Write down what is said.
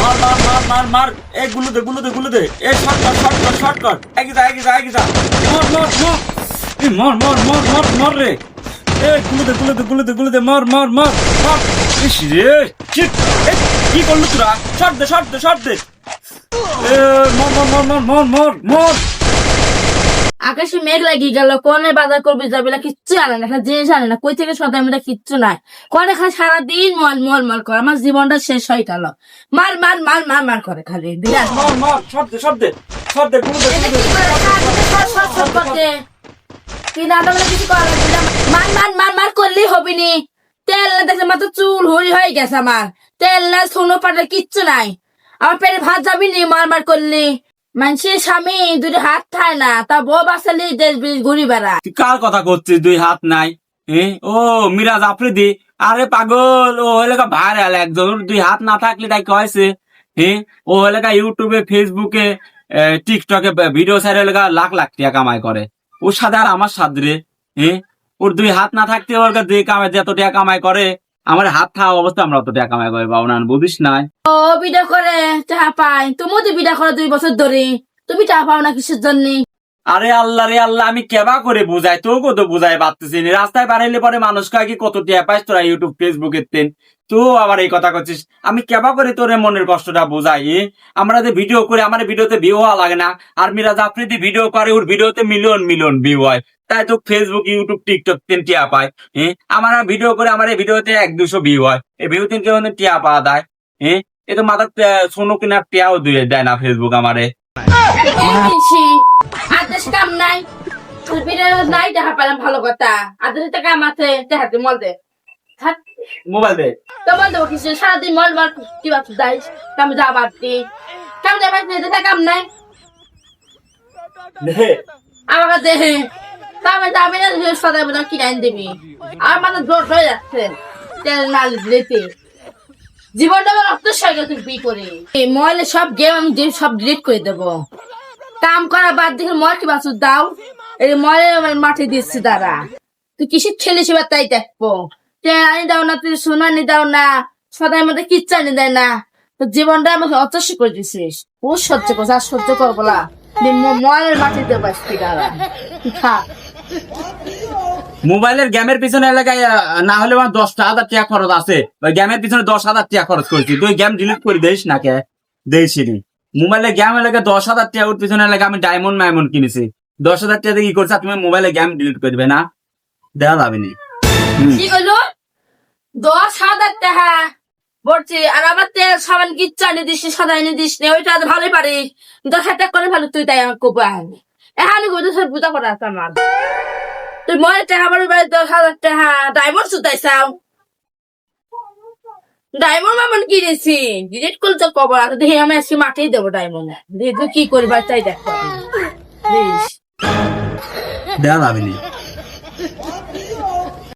মার মার মার মার মার এ গুলো দে এ শর্টকাট এগি যা মর রে এ গুলো দে মর ইস রে শিট কি করলি তোরা শর্ট দে এ মর আকাশে মেঘ লাগিয়ে গেল, কনে বাজার করবি যাবি না, কিচ্ছু আনে না, একটা জিনিস আনে না, কই থেকে সদাই মধ্যে কিচ্ছু নাই, কনে খালি সারাদিন মল করে, আমার জীবনটা শেষ হয়ে গেল। মার করে খালি বিরাট। মর শর্ট দে গুলো দে কি দাদা বলে কিছু করা লাগবে না। মার করলেই হবি নি। তেল না দেখলে মাত্র চুল হরি হয়ে গেছে আমার, তেল না সোনো পাটে কিচ্ছু নাই, আমার পেটে ভাত যাবি নি মার করলি। মানুষের স্বামী দুটো হাত খায় না, তা বউ বাসালি দেশ বিদেশ ঘুরি বেড়া। তুই কার কথা করছিস দুই হাত নাই? ও মিরাজ আফ্রিদি, আরে পাগল, ও এলাকা ভাইরাল একজন, ওর দুই হাত না থাকলে তাই কয়েছে। ও এলাকা ইউটিউবে ফেসবুকে টিকটকে ভিডিও ছাড়ে এলাকা লাখ টাকা কামাই করে। ওর সাথে আর আমার সাথে রে, ওর দুই হাত না থাকতে ওর কাছে যে কামাই যত টাকা কামাই করে, আমার হাত থাকা অবস্থা আমরা অত টাকা কামাই করে পাবো না, বুঝিস নাই? ও বিটা করে চাহা পাই, তুমিও তো বিটা করে 2 বছর ধরে, তুমি চাহা পাও না কিসের জন্য? আরে আল্লাহ আমি কেবা করে বুঝাই, তোকে তো বুঝাই পারতেছি না। রাস্তায় বাড়াইলে পরে মানুষ কয় কি কত টিয়া পাইস তোরা ইউটিউব ফেসবুকের তেন, তো আবার এই কথা করছিস। আমি কেবা করে তোর মনের কষ্টটা বুঝাই। আমরা যে ভিডিও করে আমার ভিডিওতে ভিউ হওয়া লাগে না, আর মিরাজ আফ্রিদি ভিডিও করে ওর ভিডিওতে মিলিয়ন ভিউ হয়, তাই তো ফেসবুক ইউটিউব টিকটক তেন টিয়া পায়। আমার ভিডিও করে আমার এই ভিডিওতে 100-200 ভিউ হয়, এই ভিউ তেন কেউ টিয়া পাওয়া দেয়। এ তো মাথার সোনো কিনার টিয়াও দেয় না ফেসবুক আমারে। আদেশ কাম নাই, বিটা নাই দেখা পেলাম ভালো কথা, আদেশ টাকা আমাতে দেখাতে মল দে মোবাইল দে তো বল দেবো কিছু, সারাদিন মল কি ভাবছিস যাইস, কাম যা বাদ দি, কাম যাবার কাম নাই আমাকে দেহে, কামে যাবি না সদাই বোধ কিনে আনি দিবি, আর মানে জোর হয়ে যাচ্ছে তেল না দিতে, জীবনটা আমার রক্ত সঙ্গে তুই বি করে মলে সব গেম আমি সব ডিলিট করে দেবো, কাম করা বাদ দেখে মল কি বাসু দাও, এই মলে মাঠে দিচ্ছি দাঁড়া, তুই কিসের ছেলে সেবার তাই দেখবো, তেল আনি দাও না, তুই সোনা আনি দাও না, সদাই মধ্যে কিচ্ছু আনি দেয় না, তো জীবনটা আমাকে অচস্য করে দিছিস, ও সহ্য করছে আর সহ্য করবো না, মলের মাঠে দেবো আসছি দাঁড়া খা। মোবাইলের গেমের পিছনে এলাকায় না হলে আমার 10,000 টাকা খরচ আছে, ওই গেমের পিছনে 10,000 টাকা খরচ করেছি, তুই গেম ডিলিট করে দিস না কে? দিয়েছিনি মোবাইলের গেম এলাকায় 10,000 টাকা, ওর পিছনে এলাকায় আমি ডায়মন্ড কিনেছি, 10,000 টাকা দিয়ে কি করছে? তুমি মোবাইলে গেম ডিলিট করবে না, দেওয়া যাবে না। কি হলো 10,000 টাকা বলছি, আর আবার তেল সাবান কিচ্ছু আনি দিস সদাই এনে দিস নে, ওইটা ভালোই পারিস, 10,000 টাকা করে ভালো তুই, তাই আমার কোপা এখন পূজা করা আছে আমার, তুই মনে টাকা বাড়ি 10,000 টাকা ডায়মন্ড সুতাই চাও, ডায়মন্ড মামন কিনেছি ডিলিট করলে তো কবর আছে, দেখি আমি আজকে মাঠেই দেবো ডায়মন্ড, তুই কি করবি তাই দেখ দেওয়া যাবে না।